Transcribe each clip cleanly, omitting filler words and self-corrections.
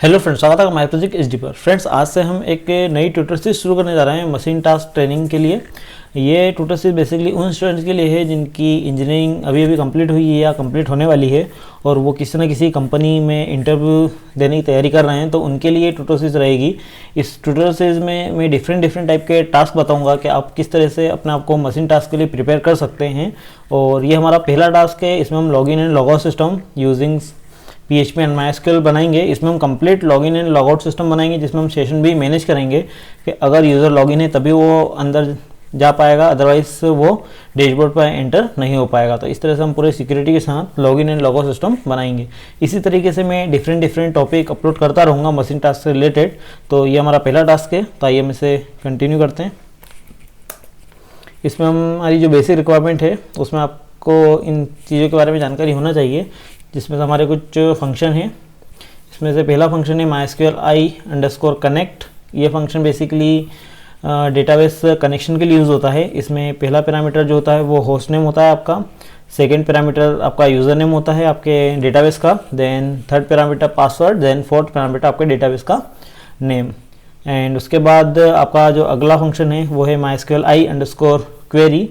Hello friends, स्वागत है my project HD पर। फ्रेंड्स, आज से हम एक नई ट्यूटर सीरीज शुरू करने जा रहे हैं मशीन टास्क ट्रेनिंग के लिए। ये ट्यूटर सीरीज बेसिकली उन स्टूडेंट्स के लिए है जिनकी इंजीनियरिंग अभी कंप्लीट हुई है या कंप्लीट होने वाली है और वो किसी न किसी कंपनी में इंटरव्यू देने की तैयारी कर रहे हैं, तो उनके लिए ट्यूटर सीरीज रहेगी। इस ट्यूटर सीरीज में मैं डिफरेंट टाइप के टास्क बताऊँगा कि आप किस तरह से अपने आप को मशीन टास्क के लिए प्रिपेयर कर सकते हैं। और ये हमारा पहला टास्क है। इसमें हम login and logout system using PHP and MySQL बनाएंगे। इसमें हम complete login and logout system बनाएंगे, जिसमें हम सेशन भी मैनेज करेंगे कि अगर यूज़र लॉगिन है तभी वो अंदर जा पाएगा, अदरवाइज वो डैशबोर्ड पर एंटर नहीं हो पाएगा। तो इस तरह से हम पूरे सिक्योरिटी के साथ लॉगिन एंड लॉगआउट सिस्टम बनाएंगे। इसी तरीके से मैं डिफरेंट टॉपिक अपलोड करता रहूँगा मशीन टास्क से रिलेटेड। तो ये हमारा पहला टास्क है, तो आइए हम इसे कंटिन्यू करते हैं। इसमें हमारी जो बेसिक रिक्वायरमेंट है उसमें आपको इन चीज़ों के बारे में जानकारी होना चाहिए, जिसमें से हमारे कुछ फंक्शन हैं। इसमें से पहला फंक्शन है MySQL i_connect। ये फंक्शन बेसिकली डेटाबेस कनेक्शन के लिए यूज़ होता है। इसमें पहला पैरामीटर जो होता है वो होस्ट नेम होता है आपका, सेकंड पैरामीटर आपका यूज़र नेम होता है आपके डेटाबेस का, then third parameter password, then fourth parameter आपके डेटाबेस का नेम। एंड उसके बाद आपका जो अगला फंक्शन है वो है MySQL i_query।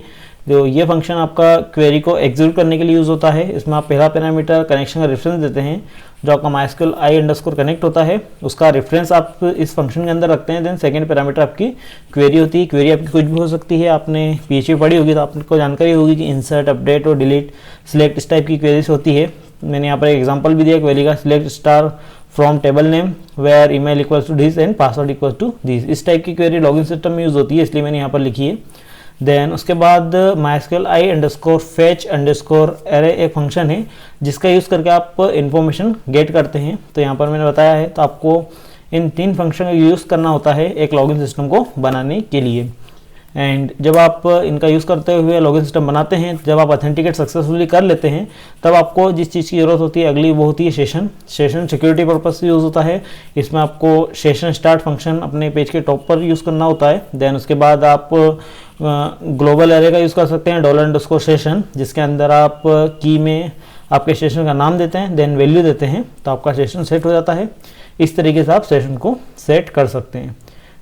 जो ये फंक्शन आपका क्वेरी को एग्जीक्यूट करने के लिए यूज़ होता है। इसमें आप पहला पैरामीटर कनेक्शन का रेफरेंस देते हैं, जो आपका MySQL i_connect होता है उसका रेफरेंस आप इस फंक्शन के अंदर रखते हैं। देन सेकंड पैरामीटर आपकी क्वेरी होती है। क्वेरी आपकी कुछ भी हो सकती है। आपने PHP पढ़ी होगी तो आपको जानकारी होगी कि इंसर्ट, अपडेट और डिलीट, सिलेक्ट इस टाइप की क्वेरीज होती है। मैंने यहाँ पर एक एग्जाम्पल भी दिया क्वेरी का, select star from table name where email equals to this and password equals to this. इस टाइप की क्वेरी लॉगिन सिस्टम में यूज़ होती है, इसलिए मैंने यहाँ पर लिखी है। देन उसके बाद MySQL i_fetch_array एक फंक्शन है जिसका यूज़ करके आप इंफॉर्मेशन गेट करते हैं। तो यहाँ पर मैंने बताया है, तो आपको इन तीन फंक्शन का यूज़ करना होता है एक लॉगिन सिस्टम को बनाने के लिए। एंड जब आप इनका यूज़ करते हुए लॉगिन सिस्टम बनाते हैं, जब आप ऑथेंटिकेट सक्सेसफुली कर लेते हैं, तब आपको जिस चीज़ की ज़रूरत होती है अगली वो होती है सेशन सिक्योरिटी पर्पज़ से यूज़ होता है। इसमें आपको सेशन स्टार्ट फंक्शन अपने पेज के टॉप पर यूज़ करना होता है। देन उसके बाद आप ग्लोबल एरे का यूज़ कर सकते हैं $_session, जिसके अंदर आप की में आपके सेशन का नाम देते हैं, देन वैल्यू देते हैं, तो आपका सेशन सेट हो जाता है। इस तरीके से आप सेशन को सेट कर सकते हैं।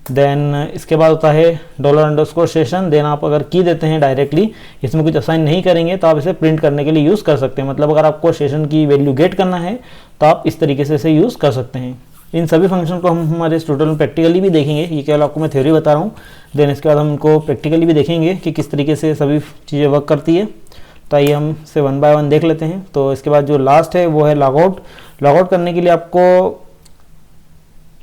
देन इसके बाद होता है $_session। देन आप अगर की देते हैं डायरेक्टली, इसमें कुछ असाइन नहीं करेंगे, तो आप इसे प्रिंट करने के लिए यूज़ कर सकते हैं। मतलब अगर आपको सेशन की वैल्यू गेट करना है तो आप इस तरीके से इसे यूज़ कर सकते हैं। इन सभी फंक्शन को हम हमारे इस ट्यूटोरियल में प्रैक्टिकली भी देखेंगे। ये केवल आपको मैं थ्योरी बता रहा हूँ। देन इसके बाद हम इनको प्रैक्टिकली भी देखेंगे कि किस तरीके से सभी चीज़ें वर्क करती है। तो आइए हम इसे वन बाय वन देख लेते हैं। तो इसके बाद जो लास्ट है वो है लॉगआउट। लॉगआउट करने के लिए आपको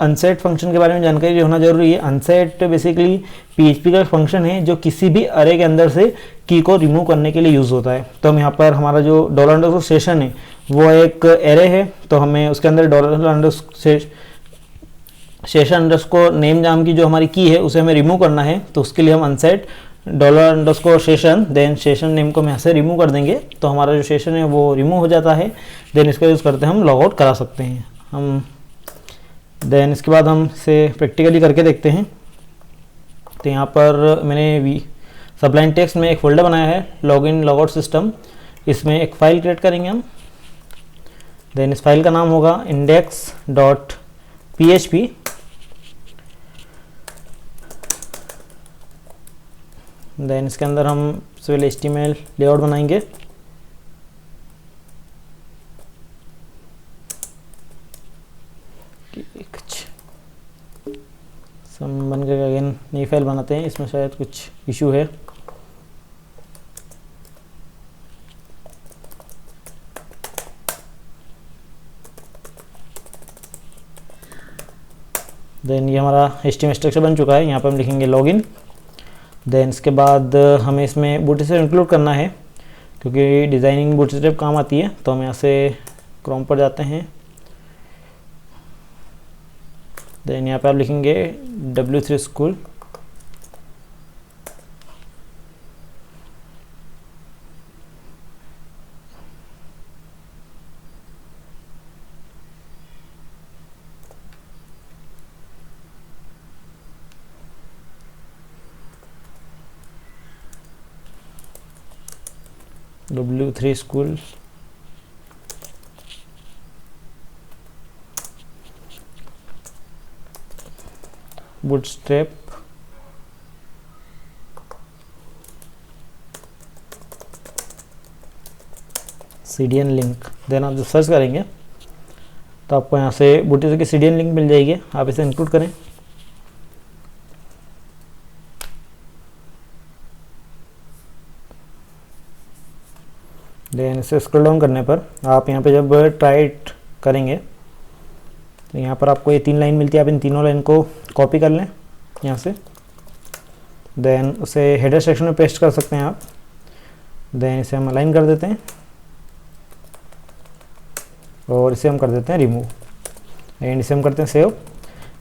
अनसेट फंक्शन के बारे में जानकारी होना जरूरी है। अनसेट बेसिकली PHP का फंक्शन है जो किसी भी अरे के अंदर से की को रिमूव करने के लिए यूज़ होता है। तो हम यहाँ पर हमारा जो $_session है वो एक एरे है, तो हमें उसके अंदर $_session नेम नाम की जो हमारी की है उसे हमें रिमूव करना है। तो उसके लिए हम unset $_session then session name को हम यहाँ से रिमूव कर देंगे, तो हमारा जो सेशन है वो रिमूव हो जाता है। देन इसका यूज़ करते हैं हम लॉगआउट करा सकते हैं हम। देन इसके बाद हम इसे प्रैक्टिकली करके देखते हैं। तो यहाँ पर मैंने सबलाइन टेक्स्ट में एक फोल्डर बनाया है लॉगिन लॉगआउट सिस्टम। इसमें एक फ़ाइल क्रिएट करेंगे हम। देन इस फाइल का नाम होगा index.php। देन इसके अंदर हम सिविल HTML लेआउट बनाएंगे। हम बन गए, अगेन नई फाइल बनाते हैं। इसमें शायद कुछ इशू है। देन ये हमारा HTML स्ट्रक्चर बन चुका है। यहाँ पर हम लिखेंगे लॉगिन। देन इसके बाद हमें इसमें बूटस्ट्रैप इंक्लूड करना है, क्योंकि डिज़ाइनिंग बूटस्ट्रैप काम आती है। तो हम यहाँ से क्रोम पर जाते हैं। देन यहाँ पर आप लिखेंगे W3 School। W3 School। Bootstrap CDN link, then आप जब सर्च करेंगे तो आपको यहाँ से बूटस्ट्रैप की CDN लिंक मिल जाएगी, आप इसे इंक्लूड करें। देन इसे स्क्रॉल डाउन करने पर आप यहाँ पे जब ट्राई इट करेंगे तो यहाँ पर आपको ये 3 लाइन मिलती है, आप इन तीनों लाइन को कॉपी कर लें यहाँ से, देन उसे हेडर सेक्शन में पेस्ट कर सकते हैं आप। देन इसे हम अलाइन कर देते हैं और इसे हम कर देते हैं रिमूव, एंड इसे हम करते हैं सेव।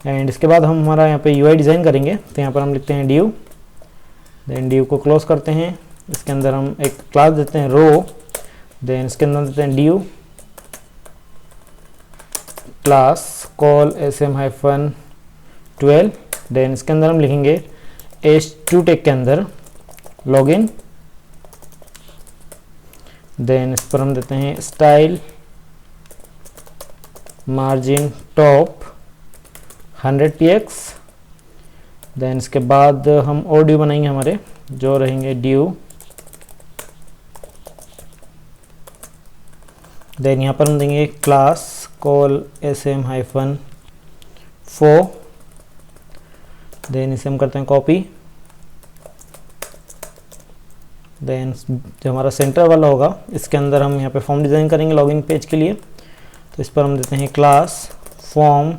एंड इसके बाद हम हमारा यहाँ पे UI डिज़ाइन करेंगे, तो यहाँ पर हम लिखते हैं div, देन div को क्लोज करते हैं। इसके अंदर हम एक क्लास देते हैं रो, देन इसके अंदर देते हैं div class call sm-12, then इसके अंदर हम लिखेंगे h2 टैग के अंदर लॉगिन, देन इस पर हम देते हैं style margin top 100 px, then इसके बाद हम और div बनाएंगे हमारे जो रहेंगे div, देन यहाँ पर हम देंगे क्लास कॉल sm-4, देन इसे हम करते हैं कॉपी, देन जो हमारा सेंटर वाला होगा इसके अंदर हम यहाँ पे फॉर्म डिज़ाइन करेंगे लॉगिन पेज के लिए, तो इस पर हम देते हैं क्लास फॉर्म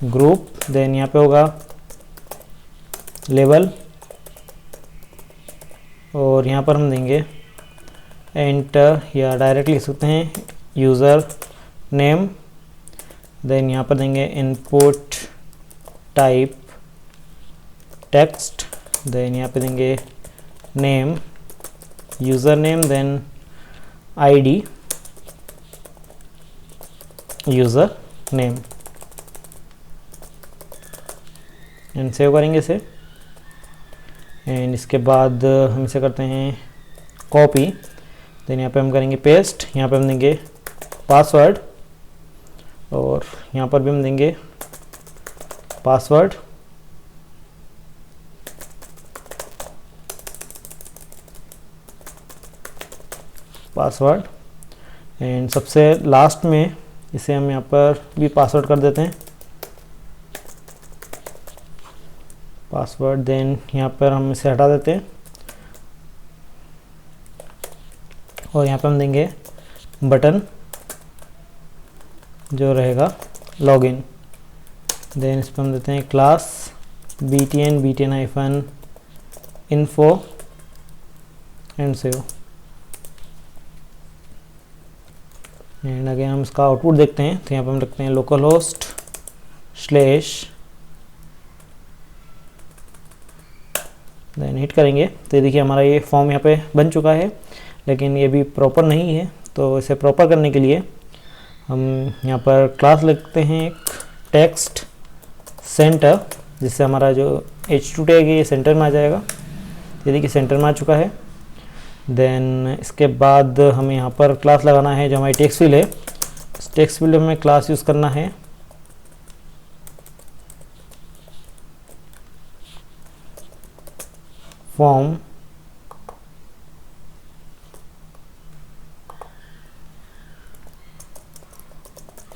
ग्रुप, देन यहाँ पे होगा लेवल, और यहाँ पर हम देंगे एंटर या डायरेक्ट लिख सकते हैं यूज़र नेम, देन यहाँ पर देंगे इनपुट टाइप टेक्स्ट, देन यहाँ पे देंगे name user name, then ID user name, and save करेंगे इसे। एंड इसके बाद हम इसे करते हैं कॉपी, देन यहाँ पे हम करेंगे पेस्ट, यहाँ पे हम देंगे पासवर्ड और यहाँ पर भी हम देंगे पासवर्ड, एंड सबसे लास्ट में इसे हम यहाँ पर भी पासवर्ड कर देते हैं पासवर्ड, देन यहाँ पर हम इसे हटा देते हैं और यहाँ पे हम देंगे बटन जो रहेगा लॉगिन, देन इस पर हम देते हैं class btn-info and save. And again हम इसका आउटपुट देखते हैं, तो यहाँ पे हम रखते हैं लोकल होस्ट / देन हिट करेंगे तो ये देखिए हमारा ये फॉर्म यहाँ पे बन चुका है, लेकिन ये भी प्रॉपर नहीं है। तो इसे प्रॉपर करने के लिए हम यहाँ पर क्लास लिखते हैं एक टेक्स्ट सेंटर, जिससे हमारा जो h2 टैग है ये सेंटर में आ जाएगा। ये देखिए सेंटर में आ चुका है। देन इसके बाद हमें यहाँ पर क्लास लगाना है जो हमारी टेक्स्ट फील्ड है। इस टेक्स्ट फील्ड में क्लास यूज़ करना है फॉर्म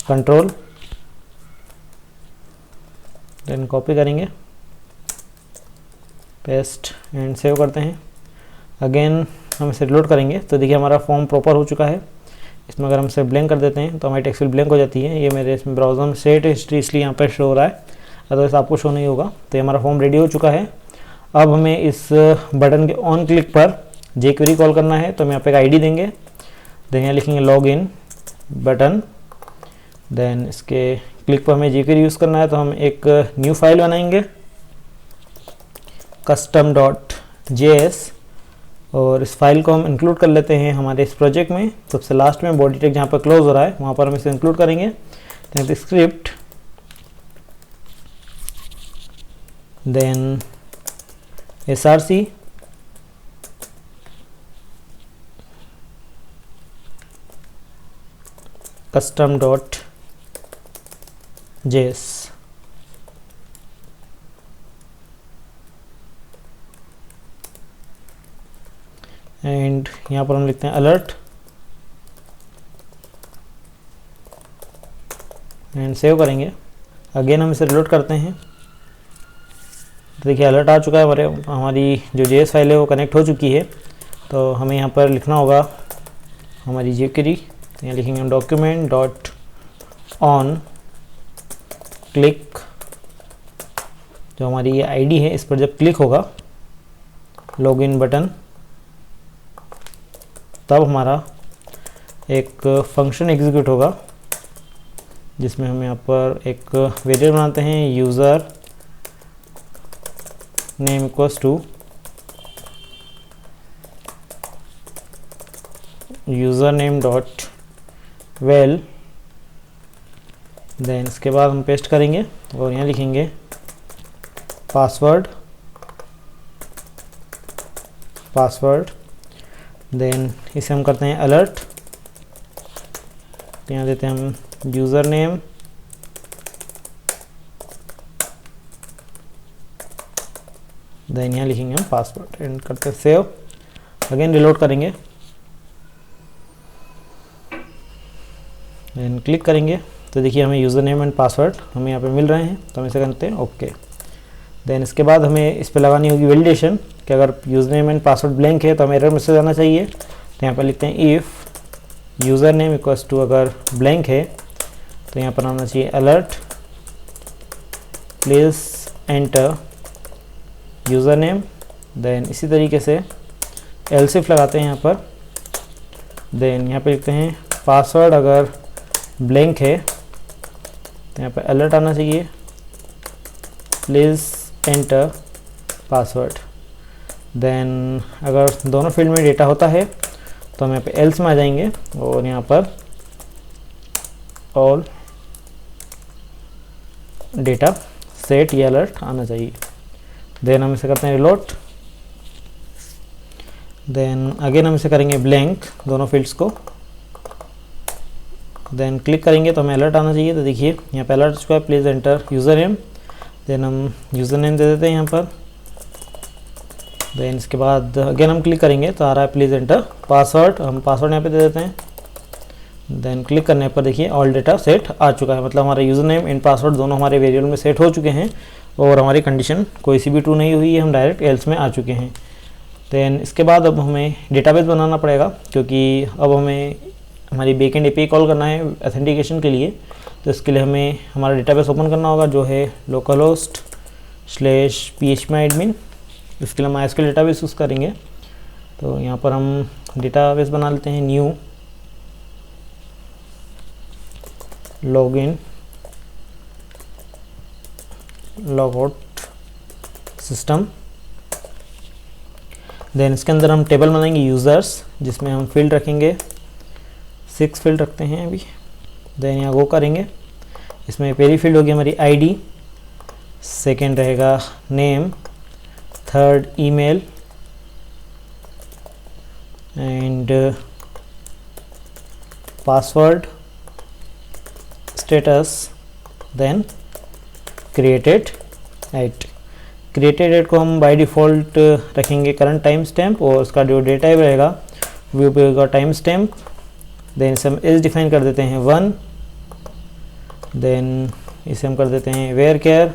कंट्रोल, देन कॉपी करेंगे पेस्ट एंड सेव करते हैं। अगेन हम इसे लोड करेंगे तो देखिए हमारा फॉर्म प्रॉपर हो चुका है। इसमें अगर हम इसे ब्लैंक कर देते हैं तो हमारी टेक्स्ट फील्ड ब्लैंक हो जाती है। ये मेरे इसमें ब्राउज़र में सेट हिस्ट्री इसलिए यहाँ पर शो हो रहा है, अदरवाइज आपको शो नहीं होगा। तो ये हमारा फॉर्म रेडी हो चुका है। अब हमें इस बटन के ऑन क्लिक पर jQuery कॉल करना है, तो हम यहाँ पे एक आईडी देंगे, देन यहाँ लिखेंगे लॉग इन बटन। देन इसके क्लिक पर हमें jQuery यूज़ करना है, तो हम एक न्यू फाइल बनाएंगे custom.js और इस फाइल को हम इंक्लूड कर लेते हैं हमारे इस प्रोजेक्ट में। सबसे लास्ट में बॉडी टैग जहाँ पर क्लोज हो रहा है वहाँ पर हम इसे इंक्लूड करेंगे। Script then src custom.js JS and यहाँ पर हम लिखते हैं अलर्ट एंड सेव करेंगे। अगेन हम इसे रिलोड करते हैं। देखिए अलर्ट आ चुका है, हमारी जो JS फाइल है वो कनेक्ट हो चुकी है। तो हमें यहाँ पर लिखना होगा हमारी jQuery, तो यहाँ लिखेंगे हम डॉक्यूमेंट डॉट ऑन क्लिक, जो हमारी ये आईडी है इस पर जब क्लिक होगा लॉगिन बटन, तब हमारा एक फंक्शन एग्जीक्यूट होगा जिसमें हम यहाँ पर एक वेरिएबल बनाते हैं user name equals to user name dot val. Then इसके बाद हम पेस्ट करेंगे और यहाँ लिखेंगे पासवर्ड देन इसे हम करते हैं अलर्ट, तो यहाँ देते हैं हम यूज़र नेम देन यहाँ लिखेंगे हम पासवर्ड एंड करते हैं सेव। अगेन रिलोड करेंगे देन क्लिक करेंगे तो देखिए हमें यूज़र नेम एंड पासवर्ड हमें यहाँ पे मिल रहे हैं, तो हम इसे करते हैं ओके। देन इसके बाद हमें इस पर लगानी होगी वैलिडेशन कि अगर user name and password blank है तो हमें एरर मैसेज आना चाहिए। तो यहाँ पर लिखते हैं if user name equals to, अगर ब्लैंक है तो यहाँ पर आना चाहिए alert please enter user name. Then इसी तरीके से एल्स इफ लगाते हैं यहाँ पर। देन यहाँ पे लिखते हैं पासवर्ड, अगर ब्लैंक है तो यहाँ पर अलर्ट आना चाहिए प्लीज़ एंटर पासवर्ड। देन अगर दोनों फील्ड में डेटा होता है तो हम यहाँ पे एल्स में आ जाएंगे और यहाँ पर ऑल डेटा सेट ये अलर्ट आना चाहिए। देन हम इसे करते हैं रिलोड। देन अगेन हम इसे करेंगे ब्लैंक दोनों फील्ड्स को। देन क्लिक करेंगे तो हमें अलर्ट आना चाहिए, तो देखिए यहाँ पे अलर्ट चुका है please enter user name. Then हम यूज़र नेम दे देते हैं यहाँ पर। देन इसके बाद अगेन हम क्लिक करेंगे तो आ रहा है प्लीज़ एंटर पासवर्ड, हम पासवर्ड यहाँ पे दे देते हैं। देन क्लिक करने पर देखिए ऑल डेटा सेट आ चुका है, मतलब हमारा यूज़र नेम एंड पासवर्ड दोनों हमारे वेरिएबल में सेट हो चुके हैं और हमारी कंडीशन कोई सी भी ट्रू नहीं हुई है, हम डायरेक्ट एल्स में आ चुके हैं। देन इसके बाद अब हमें डेटाबेस बनाना पड़ेगा क्योंकि अब हमें हमारी बैकएंड एपीआई कॉल करना है ऑथेंटिकेशन के लिए। तो इसके लिए हमें हमारा डेटाबेस ओपन करना होगा जो है localhost/phpMyAdmin। इसके लिए हम MySQL डेटाबेस यूज़ करेंगे। तो यहाँ पर हम डेटाबेस बना लेते हैं new login logout system. Then इसके अंदर हम टेबल बनाएंगे यूज़र्स, जिसमें हम फील्ड रखेंगे 6 फील्ड रखते हैं अभी। देन यहाँ गो करेंगे, इसमें पहली फील्ड होगी हमारी आईडी, सेकंड रहेगा name, third email and password, status, then created at. Created at को हम बाय डिफ़ॉल्ट रखेंगे करंट टाइम स्टैम्प और उसका जो डेटा टाइप रहेगा वो होगा टाइम स्टैम्प। देन इसे हम एज डिफाइन कर देते हैं 1। देन इसे हम कर देते हैं वेयर केयर।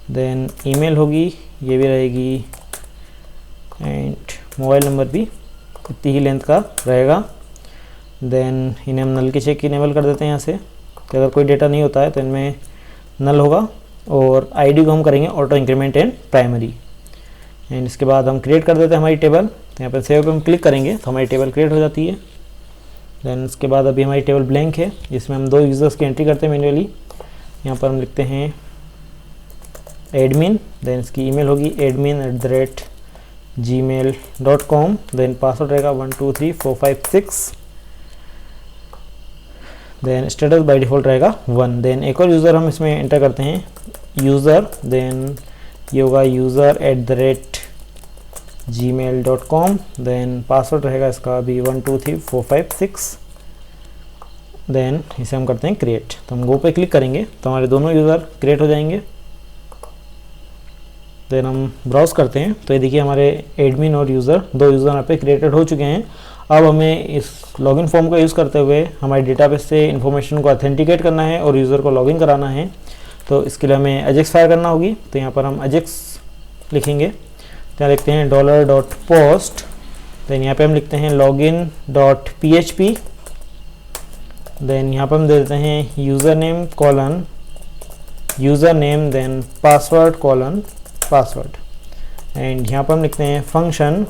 देन ईमेल होगी, ये भी रहेगी एंड मोबाइल नंबर भी इतनी ही लेंथ का रहेगा। देन इन्हें हम नल की चेक इनेबल कर देते हैं यहाँ से कि अगर कोई डेटा नहीं होता है तो इनमें नल होगा। और आईडी को हम करेंगे auto increment and primary. And इसके बाद हम क्रिएट कर देते हैं हमारी टेबल। तो यहाँ पर सेव पे हम क्लिक करेंगे तो हमारी टेबल क्रिएट हो जाती है। देन इसके बाद अभी हमारी टेबल ब्लैंक है जिसमें हम 2 यूज़र्स की एंट्री करते हैं मैन्युअली। यहाँ पर हम लिखते हैं एडमिन, देन इसकी ईमेल होगी admin@gmail.com। देन पासवर्ड रहेगा 123456। देन स्टेटस बाय डिफ़ॉल्ट रहेगा 1। देन एक और यूज़र हम इसमें एंटर करते हैं यूज़र, देन ये होगा user@gmail.com। देन पासवर्ड रहेगा इसका अभी 123456। देन इसे हम करते हैं क्रिएट। तो हम गो पे क्लिक करेंगे तो हमारे दोनों यूज़र क्रिएट हो जाएंगे। देन हम ब्राउज करते हैं तो ये देखिए हमारे एडमिन और यूज़र, दो यूज़र यहाँ पे क्रिएटेड हो चुके हैं। अब हमें इस लॉगिन फॉर्म का यूज़ करते हुए हमारे डेटाबेस से इन्फॉर्मेशन को ऑथेंटिकेट करना है और यूज़र को लॉगिन कराना है। तो इसके लिए हमें अजेक्स फायर करना होगी। तो यहाँ पर हम अजेक्स लिखेंगे, तो यहाँ लिखते हैं $.post, देन यहाँ पे हम लिखते हैं login.php, देन यहाँ पर हम दे देते हैं user name colon user name, then password colon password, and यहाँ पर हम लिखते हैं फंक्शन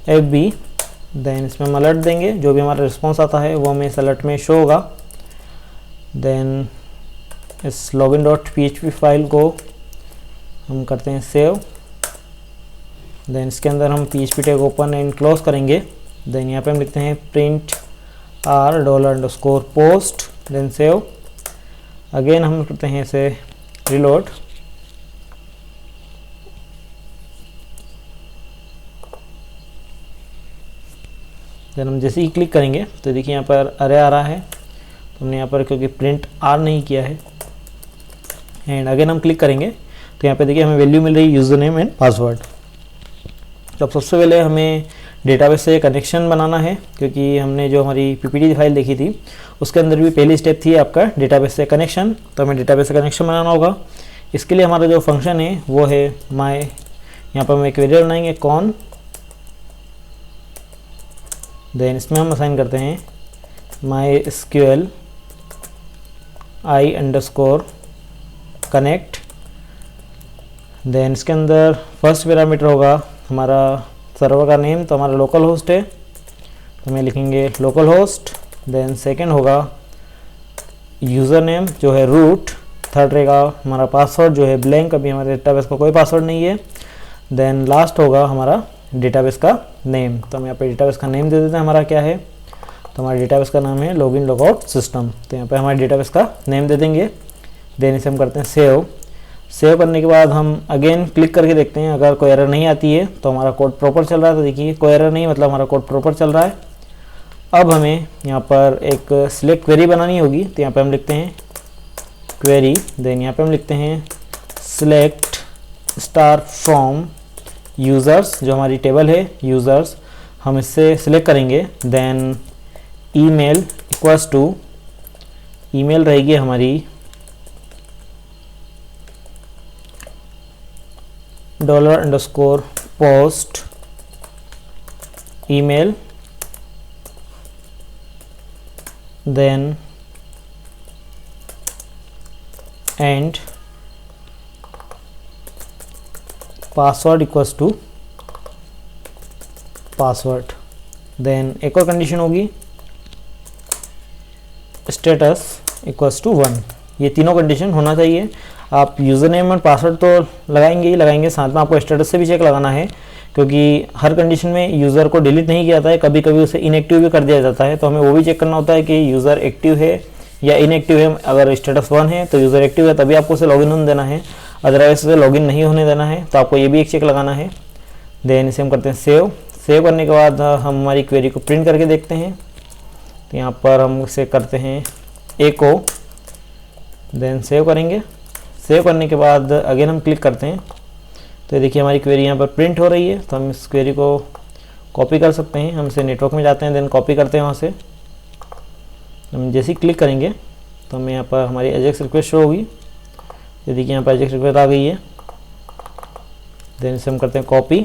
fb, देन इसमें हम अलर्ट देंगे, जो भी हमारा रिस्पॉन्स आता है वो हमें इस अलर्ट में शो होगा। देन इस login.php फाइल को हम करते हैं सेव, देन इसके अंदर हम php tag open and close करेंगे। देन यहाँ पे हम लिखते हैं print $_post, then save. Again हम करते हैं इसे रिलोड, देन हम जैसे ही क्लिक करेंगे तो देखिए यहाँ पर अरे आ रहा है। तो हमने यहाँ पर क्योंकि प्रिंट आर नहीं किया है, एंड अगेन हम क्लिक करेंगे तो यहाँ पे देखिए हमें वैल्यू मिल रही है यूज़र नेम एंड पासवर्ड। तो अब सबसे पहले हमें डेटाबेस से कनेक्शन बनाना है, क्योंकि हमने जो हमारी पीपीटी फाइल देखी थी उसके अंदर भी पहली स्टेप थी आपका डेटाबेस से कनेक्शन। तो हमें डेटाबेस से कनेक्शन बनाना होगा। इसके लिए हमारा जो फंक्शन है वो है माई, यहाँ पर हम एक वेरिएबल बनाएंगे कौन, देन इसमें हम असाइन करते हैं MySQL I_connect, देन इसके अंदर फर्स्ट पैरामीटर होगा हमारा सर्वर का नेम, तो हमारा लोकल होस्ट है तो हमें लिखेंगे लोकल होस्ट। देन सेकंड होगा यूज़र नेम जो है रूट, थर्ड रहेगा हमारा पासवर्ड जो है ब्लैंक, अभी हमारे डेटाबेस का कोई पासवर्ड नहीं है। देन लास्ट होगा हमारा डेटाबेस का नेम, तो हम यहाँ पे डेटाबेस का नेम दे देते हैं हमारा क्या है, तो हमारे डेटाबेस का नाम है लॉगिन लॉगआउट सिस्टम। तो यहाँ पे हमारे डेटाबेस का नेम दे देंगे। देन इसे हम करते हैं सेव। सेव करने के बाद हम अगेन क्लिक करके देखते हैं, अगर कोई एरर नहीं आती है तो हमारा कोड प्रॉपर चल रहा है। तो देखिए कोई एरर नहीं, मतलब हमारा कोड प्रॉपर चल रहा है। अब हमें यहाँ पर एक सिलेक्ट क्वेरी बनानी होगी, तो यहाँ पे हम लिखते हैं क्वेरी, देन यहाँ पे हम लिखते हैं सिलेक्ट स्टार फ्रॉम यूज़र्स, जो हमारी टेबल है यूज़र्स, हम इससे सिलेक्ट करेंगे। Then email equals to, email रहेगी हमारी $_post email, then and password equals to password. Then एक और कंडीशन होगी स्टेटस इक्वल्स टू 1। ये तीनों कंडीशन होना चाहिए। आप यूज़र नेम और पासवर्ड तो लगाएंगे ही लगाएंगे, साथ में आपको स्टेटस से भी चेक लगाना है, क्योंकि हर कंडीशन में यूज़र को डिलीट नहीं किया जाता है, कभी कभी उसे इनएक्टिव भी कर दिया जाता है। तो हमें वो भी चेक करना होता है कि यूज़र एक्टिव है या इनएक्टिव है। अगर स्टेटस 1 है तो यूज़र एक्टिव है, तभी आपको उसे लॉगिन होने देना है, अदरवाइज उसे लॉगिन नहीं होने देना है। तो आपको ये भी एक चेक लगाना है। देन इसे हम करते हैं सेव। सेव करने के बाद हम हमारी क्वेरी को प्रिंट करके देखते हैं। तो यहाँ पर हम इसे करते हैं एको, देन सेव करेंगे। सेव करने के बाद अगेन हम क्लिक करते हैं, तो देखिए हमारी क्वेरी यहाँ पर प्रिंट हो रही है। तो हम इस क्वेरी को कॉपी कर सकते हैं। हम इसे नेटवर्क में जाते हैं, देन कॉपी करते हैं वहाँ से। हम जैसे ही क्लिक करेंगे तो हमें यहाँ पर हमारी एजेक्स रिक्वेस्ट शो होगी। ये देखिए यहाँ पर एजेक्स रिक्वेस्ट आ गई है। देन इसे हम करते हैं कॉपी,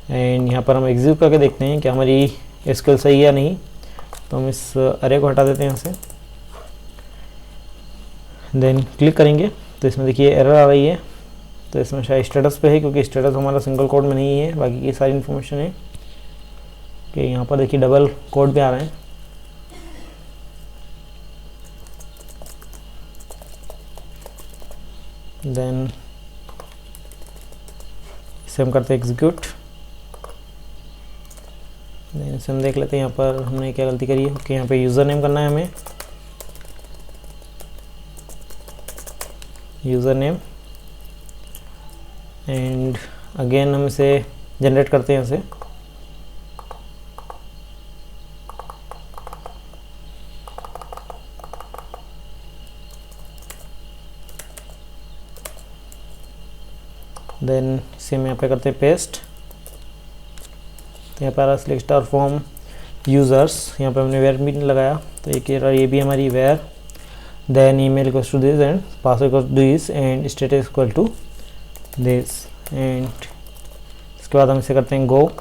एंड यहाँ पर हम एग्जीक्यूट करके देखते हैं कि हमारी एसक्यूएल सही है या नहीं। तो हम इस अरे को हटा देते हैं यहाँ से। देन क्लिक करेंगे तो इसमें देखिए एरर आ रही है। तो इसमें शायद स्टेटस पे है, क्योंकि स्टेटस हमारा सिंगल कोड में नहीं है, बाकी की सारी इन्फॉर्मेशन है कि यहाँ पर देखिए डबल कोड पे आ रहे हैं। देन इसे हम करते हैं एग्जीक्यूट। देन इसे हम देख लेते हैं यहाँ पर हमने क्या गलती करी है कि यहाँ पे यूज़र नेम करना है हमें, यूज़र नेम, एंड अगेन हम इसे जनरेट करते हैं यहाँ से। देन इसे हम यहाँ पे करते हैं पेस्ट। तो यहाँ पर सिलेक्ट स्टार फ्रॉम यूज़र्स, यहाँ पे हमने वेयर भी नहीं लगाया, तो ये भी हमारी where. Then email equals to this and password equals to this and status equal to this and इसके बाद हम इसे करते हैं गो।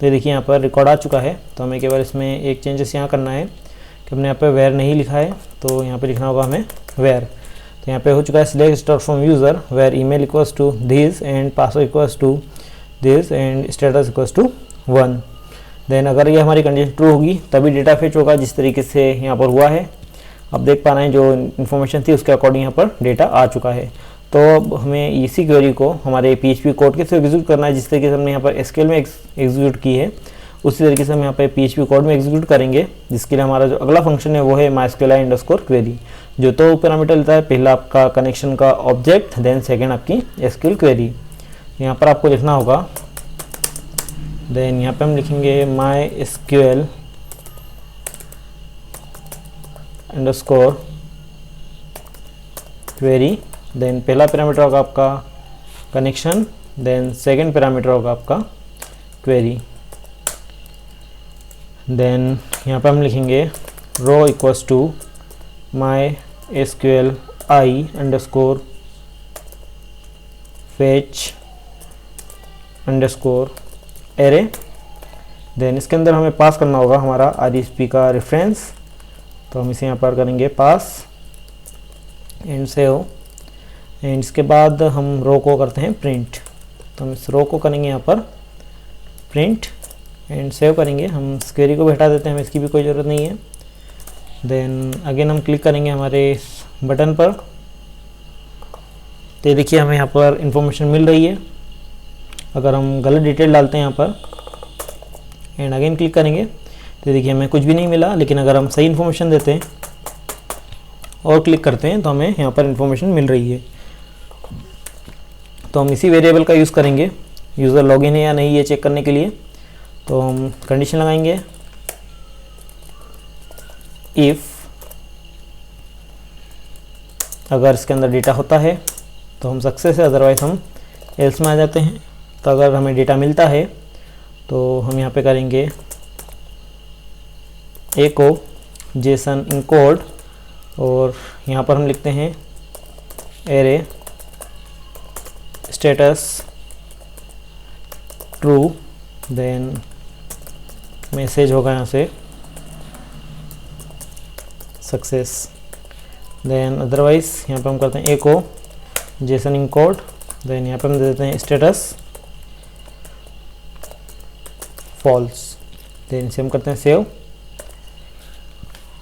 तो देखिए यहाँ पर रिकॉर्ड आ चुका है। तो हमें केवल इसमें एक चेंजेस यहाँ करना है कि हमने यहाँ पे वेयर नहीं लिखा है, तो यहाँ पे लिखना होगा हमें वेयर। तो यहाँ पे हो चुका है select star from user where email equals to this and password equals to this and status equals to 1। Then अगर ये हमारी कंडीशन ट्रू होगी तभी डेटा फेच होगा, जिस तरीके से यहाँ पर हुआ है। आप देख पा रहे हैं जो इन्फॉर्मेशन थी उसके अकॉर्डिंग यहाँ पर डेटा आ चुका है। तो अब हमें इसी क्वेरी को हमारे PHP कोड के थ्रू एग्जीक्यूट करना है, जिस तरीके से हमने यहाँ पर SQL में एग्जीक्यूट की है उसी तरीके से हम यहाँ पर PHP कोड में एग्जीक्यूट करेंगे। जिसके लिए हमारा जो अगला फंक्शन है वो है mysqli_query, जो तो पैरामीटर लेता है, पहला आपका कनेक्शन का ऑब्जेक्ट, देन सेकेंड आपकी SQL क्वेरी। यहाँ पर आपको लिखना होगा, देन यहाँ पे हम लिखेंगे mysql_query, देन पहला पैरामीटर होगा आपका कनेक्शन, देन सेकंड पैरामीटर होगा आपका क्वेरी। देन यहाँ पे हम लिखेंगे रो इक्वल्स टू mysqli_fetch_array। देन इसके अंदर हमें पास करना होगा हमारा RESP का रेफरेंस, तो हम इसे यहाँ पर करेंगे पास एंड सेव। एंड इसके बाद हम रो को करते हैं प्रिंट, तो हम इस रो को करेंगे यहाँ पर प्रिंट एंड सेव करेंगे। हम इस क्वेरी को भी हटा देते हैं, हमें इसकी भी कोई ज़रूरत नहीं है। देन अगेन हम क्लिक करेंगे हमारे इस बटन पर, तो देखिए हमें यहाँ पर इंफॉर्मेशन मिल रही है। अगर हम गलत डिटेल डालते हैं यहाँ पर एंड अगेन क्लिक करेंगे तो देखिए हमें कुछ भी नहीं मिला, लेकिन अगर हम सही इन्फॉर्मेशन देते हैं और क्लिक करते हैं तो हमें यहाँ पर इन्फॉर्मेशन मिल रही है। तो हम इसी वेरिएबल का यूज़ करेंगे यूज़र लॉगिन है या नहीं ये चेक करने के लिए। तो हम कंडीशन लगाएंगे इफ़ अगर इसके अंदर डेटा होता है तो हम सक्सेस है, अदरवाइज हम एल्स में आ जाते हैं। तो अगर हमें डेटा मिलता है तो हम यहाँ पे करेंगे एको जेसन इनकोड और यहाँ पर हम लिखते हैं array status true, then message होगा यहाँ से सक्सेस। देन अदरवाइज यहाँ पे हम करते हैं एको जेसन इनकोड, देन यहाँ पे हम दे देते हैं स्टेटस फॉल्स। देन इसे हम करते हैं सेव।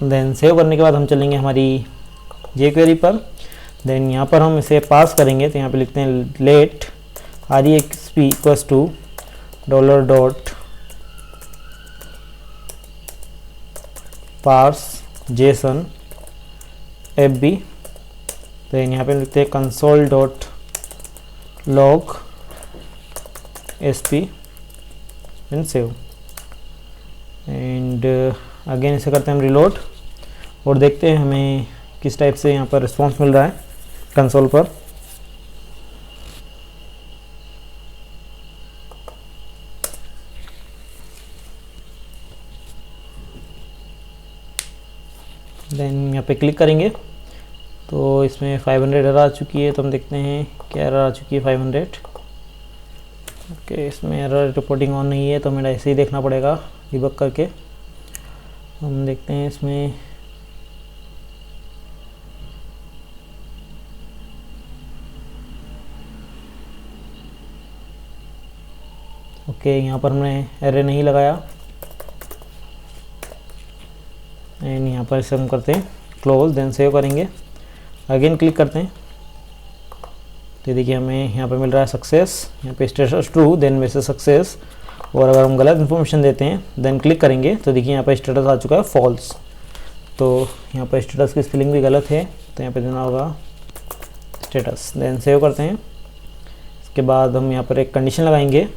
देन सेव करने के बाद हम चलेंगे हमारी ये क्वेरी पर। देन यहाँ पर हम इसे पास करेंगे, तो यहाँ पे लिखते हैं let RESP equals to $parse JSON FB। Then यहाँ पे लिखते हैं console.log sp and save. And again इसे करते हैं हम रिलोड और देखते हैं हमें किस टाइप से यहाँ पर रिस्पॉन्स मिल रहा है कंसोल पर। देन यहाँ पे क्लिक करेंगे तो इसमें 500 एरर आ चुकी है। तो हम देखते हैं क्या एरर आ चुकी है 500। ओके, इसमें एरर रिपोर्टिंग ऑन नहीं है तो हमें ऐसे ही देखना पड़ेगा डिबग करके। हम देखते हैं इसमें ओके यहाँ पर हमने एरर नहीं लगाया। एंड यहाँ पर इसे हम करते हैं क्लोज, देन सेव करेंगे, अगेन क्लिक करते हैं तो देखिए हमें यहाँ पे मिल रहा है सक्सेस। यहाँ पे status true then message success. और अगर हम गलत इन्फॉर्मेशन देते हैं देन क्लिक करेंगे तो देखिए यहाँ पर स्टेटस आ चुका है फॉल्स। तो यहाँ पर स्टेटस की स्पेलिंग भी गलत है तो यहाँ पे देना होगा स्टेटस। देन सेव करते हैं। इसके बाद हम यहाँ पर एक कंडीशन लगाएंगे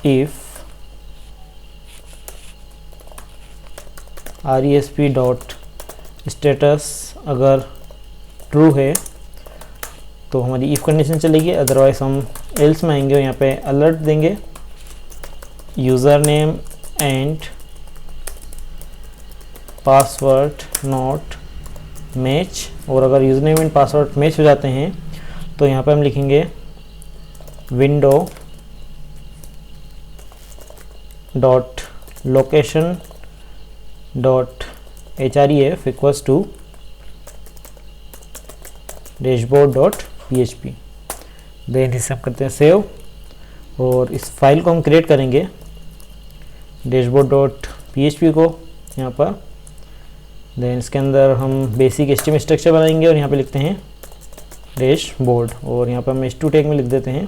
इफ़ RESP डॉट स्टेटस अगर ट्रू है तो हमारी इफ़ कंडीशन चलेगी, अदरवाइज हम एल्स में आएंगे और यहाँ पे अलर्ट देंगे user name and password not match. और अगर user name and password match हो जाते हैं तो यहाँ पे हम लिखेंगे window dot location dot href equals to dashboard dot php। Then इसे हम करते हैं सेव और इस फाइल को हम क्रिएट करेंगे डैशबोर्ड डॉट php को यहाँ पर। देन इसके अंदर हम बेसिक HTML स्ट्रक्चर बनाएंगे और यहाँ पे लिखते हैं डैशबोर्ड और यहाँ पर हम h2 टैग में लिख देते हैं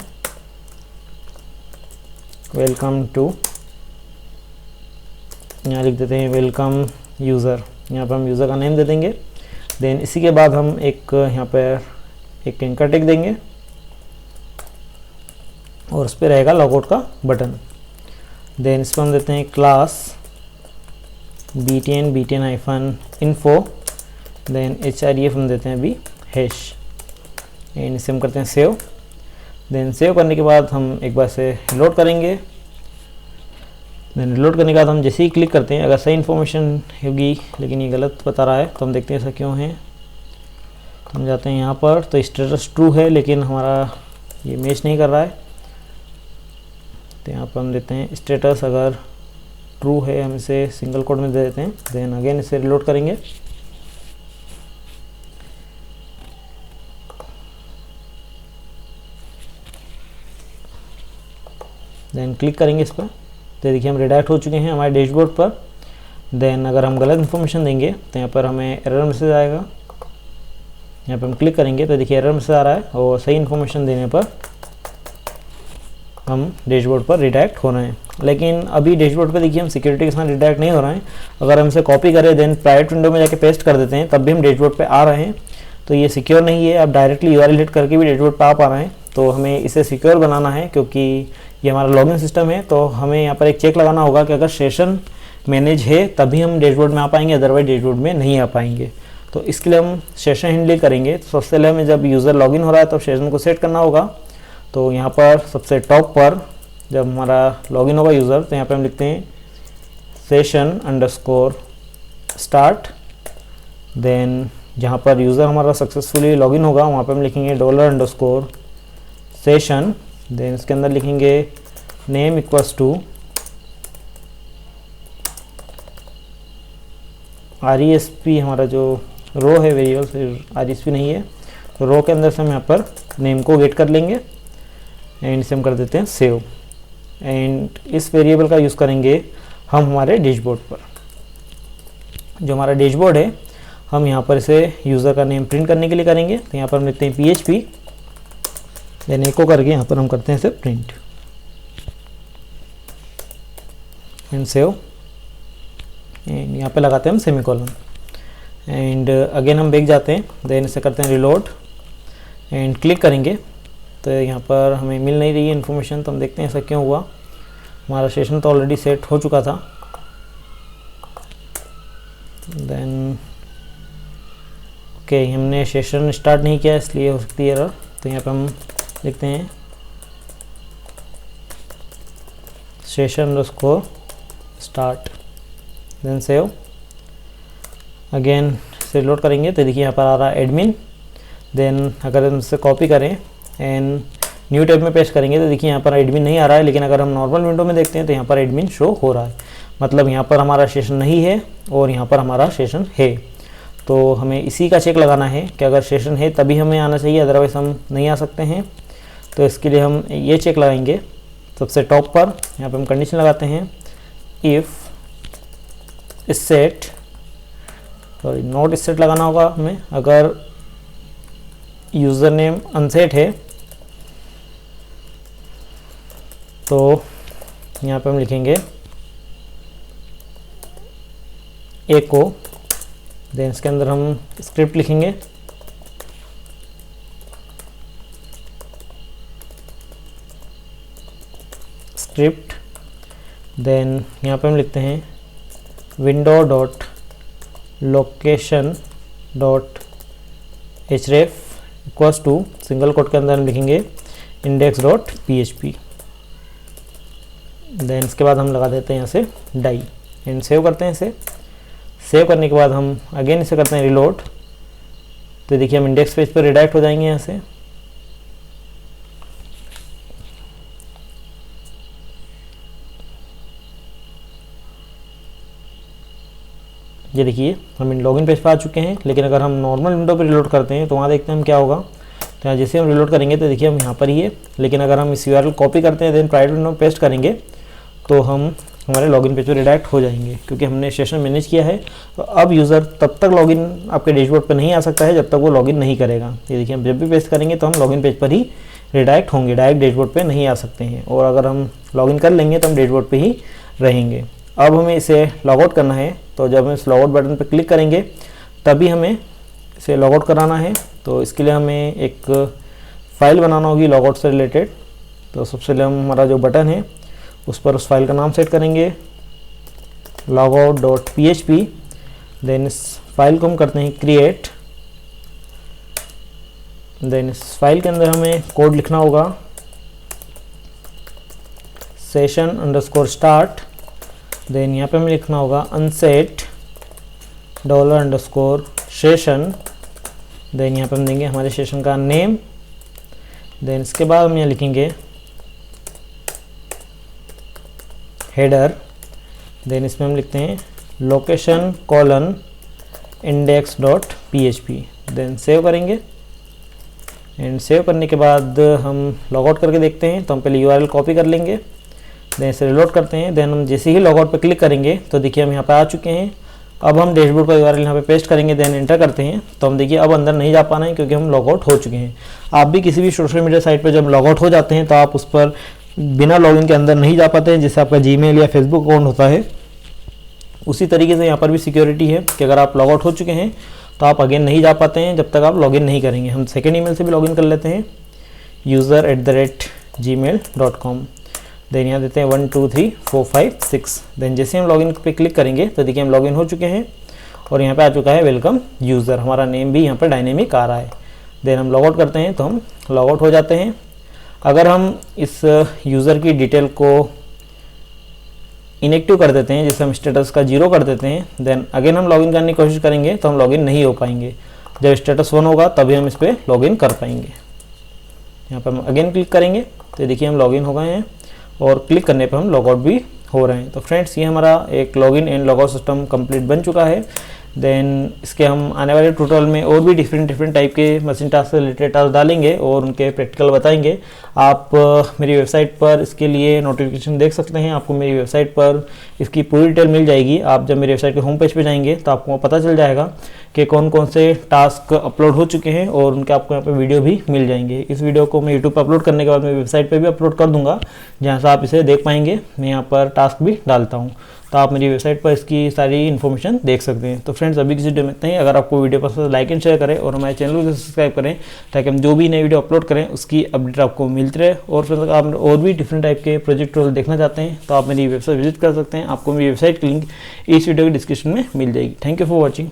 वेलकम टू, यहाँ लिख देते हैं वेलकम यूज़र, यहाँ पर हम यूज़र का नेम दे देंगे। देन इसी के बाद हम एक यहाँ पर एक एंकर टैग देंगे और उस पर रहेगा लॉगआउट का बटन। देन इस पर हम देते हैं क्लास btn-info, देन href हम देते हैं अभी हैश एंड इसे हम करते हैं सेव। देन सेव करने के बाद हम एक बार से लोड करेंगे। देन लोड करने के बाद हम जैसे ही क्लिक करते हैं, अगर सही इन्फॉर्मेशन होगी लेकिन ये गलत बता रहा है तो हम देखते हैं ऐसा क्यों है। तो हम जाते हैं यहाँ पर, तो स्टेटस ट्रू है लेकिन हमारा ये मैच नहीं कर रहा है। तो यहाँ पर हम देते हैं स्टेटस अगर ट्रू है, हम इसे सिंगल कोड में दे देते हैं। देन अगेन इसे रिलोड करेंगे। देन क्लिक करेंगे इस पर, तो देखिए हम रिडायरेक्ट हो चुके हैं हमारे डैशबोर्ड पर। देन अगर हम गलत इन्फॉर्मेशन देंगे तो यहाँ पर हमें एरर मैसेज आएगा। यहाँ पर हम क्लिक करेंगे तो देखिए एरर मैसेज आ रहा है और सही इन्फॉर्मेशन देने पर हम डैशबोर्ड पर रिडायरेक्ट हो रहे हैं। लेकिन अभी डैशबोर्ड पर देखिए हम सिक्योरिटी के साथ रिडायरेक्ट नहीं हो रहे हैं। अगर हम इसे कॉपी करें देन प्राइवेट विंडो में जाके पेस्ट कर देते हैं तब भी हम डैशबोर्ड पे आ रहे हैं। तो ये सिक्योर नहीं है। आप डायरेक्टली URL हिट करके भी डैशबोर्ड पर आ पा रहे हैं। तो हमें इसे सिक्योर बनाना है क्योंकि ये हमारा लॉगिन सिस्टम है। तो हमें यहाँ पर एक चेक लगाना होगा कि अगर सेशन मैनेज है तभी हम डैशबोर्ड में आ पाएंगे, अदरवाइज डैशबोर्ड में नहीं आ पाएंगे। तो इसके लिए हम सेशन हैंडलिंग करेंगे। तो सबसे पहले हमें जब यूज़र लॉगिन हो रहा है तब सेशन को सेट करना होगा। तो यहाँ पर सबसे टॉप पर जब हमारा लॉगिन होगा यूज़र, तो यहाँ पे हम लिखते हैं session_start। देन जहाँ पर यूज़र हमारा सक्सेसफुली लॉगिन होगा वहाँ पे हम लिखेंगे $_session। देन इसके अंदर लिखेंगे नेम इक्वल्स टू RESP, हमारा जो रो है वेरिएबल फिर RESP नहीं है तो रो के अंदर से हम यहाँ पर नेम को गेट कर लेंगे एंड इसे हम कर देते हैं सेव। एंड इस वेरिएबल का यूज़ करेंगे हम हमारे डैशबोर्ड पर। जो हमारा डैशबोर्ड है हम यहाँ पर इसे यूज़र का नेम प्रिंट करने के लिए करेंगे। तो यहाँ पर हम लिखते हैं PHP, देन एको करके यहाँ पर हम करते हैं इसे प्रिंट एंड सेव। एंड यहाँ पे लगाते हैं हम सेमीकोलन एंड अगेन हम बैक जाते हैं। देन इसे करते हैं रिलोड एंड क्लिक करेंगे तो यहाँ पर हमें मिल नहीं रही है इन्फॉर्मेशन। तो हम देखते हैं ऐसा क्यों हुआ। हमारा सेशन तो ऑलरेडी सेट हो चुका था। देन ओके, हमने सेशन स्टार्ट नहीं किया इसलिए हो सकती है एरर। तो यहाँ पे हम लिखते हैं session_start, देन सेव। अगेन से लोड करेंगे तो देखिए यहाँ पर आ रहा है एडमिन। देन अगर हम इससे कॉपी करें एंड न्यू टैब में पेस्ट करेंगे तो देखिए यहाँ पर एडमिन नहीं आ रहा है। लेकिन अगर हम नॉर्मल विंडो में देखते हैं तो यहाँ पर एडमिन शो हो रहा है। मतलब यहाँ पर हमारा सेशन नहीं है और यहाँ पर हमारा सेशन है। तो हमें इसी का चेक लगाना है कि अगर सेशन है तभी हमें आना चाहिए, अदरवाइज हम नहीं आ सकते हैं। तो इसके लिए हम ये चेक लगाएंगे सबसे टॉप पर। यहाँ पे हम कंडीशन लगाते हैं if set, sorry not set लगाना होगा हमें। अगर यूज़र नेम अनसेट है तो यहाँ पे हम लिखेंगे एको। देन इसके अंदर हम स्क्रिप्ट लिखेंगे स्क्रिप्ट। देन यहाँ पे हम लिखते हैं window.location.href equals to single quote के अंदर हम लिखेंगे index.php। देन इसके बाद हम लगा देते हैं यहाँ से डाई एंड सेव करते हैं इसे। सेव करने के बाद हम अगेन इसे करते हैं रिलोड, तो देखिए हम इंडेक्स पेज पर रिडायरेक्ट हो जाएंगे यहाँ से। ये देखिए हम लॉगिन पेज पर आ चुके हैं, लेकिन अगर हम नॉर्मल विंडो पर रिलोड करते हैं तो वहाँ देखते हैं हम क्या होगा। तो यहाँ जैसे हम रिलोड करेंगे तो देखिए हम यहाँ पर ही है, लेकिन अगर हम इस URL कॉपी करते हैं देन प्राइवेट विंडो में पेस्ट करेंगे तो हम हमारे लॉगिन पेज पर रिडायरेक्ट हो जाएंगे, क्योंकि हमने सेशन मैनेज किया है। तो अब यूज़र तब तक लॉगिन आपके डैशबोर्ड पर नहीं आ सकता है जब तक वो लॉगिन नहीं करेगा। ये देखिए हम जब भी पेस्ट करेंगे तो हम लॉगिन पेज पर ही रिडायरेक्ट होंगे, डायरेक्ट डैशबोर्ड पे नहीं आ सकते हैं। और अगर हम लॉगिन कर लेंगे तो हम डैशबोर्ड पे ही रहेंगे। अब हमें इसे लॉगआउट करना है, तो जब हम इस लॉगआउट बटन पर क्लिक करेंगे तभी हमें इसे लॉगआउट कराना है। तो इसके लिए हमें एक फ़ाइल बनाना होगी लॉगआउट से रिलेटेड। तो सबसे पहले हम हमारा जो बटन है उस पर उस फाइल का नाम सेट करेंगे logout.php। देन इस फाइल को हम करते हैं क्रिएट। देन इस फाइल के अंदर हमें कोड लिखना होगा session_start। देन यहाँ पे हमें लिखना होगा unset $_session। देन यहाँ पे हम देंगे हमारे सेशन का नेम। देन इसके बाद हम यहाँ लिखेंगे हेडर। देन इसमें हम लिखते हैं location colon index.php। Then save करेंगे एंड सेव करने के बाद हम लॉगआउट करके देखते हैं। तो हम पहले URL कॉपी कर लेंगे, देन इसे रिलोड करते हैं। देन हम जैसे ही लॉगआउट पर क्लिक करेंगे तो देखिए हम यहाँ पर आ चुके हैं। अब हम डैशबोर्ड का URL यहाँ पे पेस्ट करेंगे, देन एंटर करते हैं। तो हम देखिए अब अंदर नहीं जा पाना है क्योंकि हम लॉगआउट हो चुके हैं। आप भी किसी भी सोशल मीडिया साइट पर जब लॉगआउट हो जाते हैं तो आप उस पर बिना लॉगिन के अंदर नहीं जा पाते हैं, जैसे आपका जीमेल या फेसबुक अकाउंट होता है। उसी तरीके से यहाँ पर भी सिक्योरिटी है कि अगर आप लॉगआउट हो चुके हैं तो आप अगेन नहीं जा पाते हैं जब तक आप लॉगिन नहीं करेंगे। हम सेकेंड ईमेल से भी लॉगिन कर लेते हैं user@gmail.com। देन यहाँ देते हैं 1 2 3 4 5 6। देन जैसे हम लॉगिन पे क्लिक करेंगे तो देखिए हम लॉगिन हो चुके हैं और यहाँ पे आ चुका है वेलकम यूज़र। हमारा नेम भी यहाँ पर डायनेमिक आ रहा है। देन हम लॉगआउट करते हैं तो हम लॉगआउट हो जाते हैं। अगर हम इस यूज़र की डिटेल को इनएक्टिव कर देते हैं, जैसे हम स्टेटस का 0 कर देते हैं, देन अगेन हम लॉगिन करने की कोशिश करेंगे तो हम लॉगिन नहीं हो पाएंगे। जब स्टेटस 1 होगा तभी हम इस पर लॉगिन कर पाएंगे। यहाँ पर हम अगेन क्लिक करेंगे तो देखिए हम लॉगिन हो गए हैं और क्लिक करने पर हम लॉगआउट भी हो रहे हैं। तो फ्रेंड्स ये हमारा एक login and logout system complete बन चुका है। देन इसके हम आने वाले ट्यूटोरियल में और भी डिफरेंट टाइप के मशीन टास्क से रिलेटेड टास्क डालेंगे और उनके प्रैक्टिकल बताएंगे। आप मेरी वेबसाइट पर इसके लिए नोटिफिकेशन देख सकते हैं। आपको मेरी वेबसाइट पर इसकी पूरी डिटेल मिल जाएगी। आप जब मेरी वेबसाइट के होम पेज पे जाएंगे तो आपको पता चल जाएगा कि कौन कौन से टास्क अपलोड हो चुके हैं और उनके आपको यहाँ पे वीडियो भी मिल जाएंगे। इस वीडियो को मैं यूट्यूब पर अपलोड करने के बाद मैं वेबसाइट पर भी अपलोड कर दूँगा, जहाँ से आप इसे देख पाएंगे। मैं यहाँ पर टास्क भी डालता हूँ, तो आप मेरी वेबसाइट पर इसकी सारी इन्फॉर्मेशन देख सकते हैं। तो फ्रेंड्स अभी किसी वीडियो में इतना ही। अगर आपको वीडियो पसंद है लाइक एंड शेयर करें और हमारे चैनल को सब्सक्राइब करें ताकि हम जो भी नई वीडियो अपलोड करें उसकी अपडेट आपको मिलती रहे। और फिर आप और भी डिफरेंट टाइप के प्रोजेक्ट देखना चाहते हैं तो आप मेरी वेबसाइट विजिट कर सकते हैं। आपको मेरी वेबसाइट की लिंक इस वीडियो की डिस्क्रिप्शन में मिल जाएगी। Thank you for watching.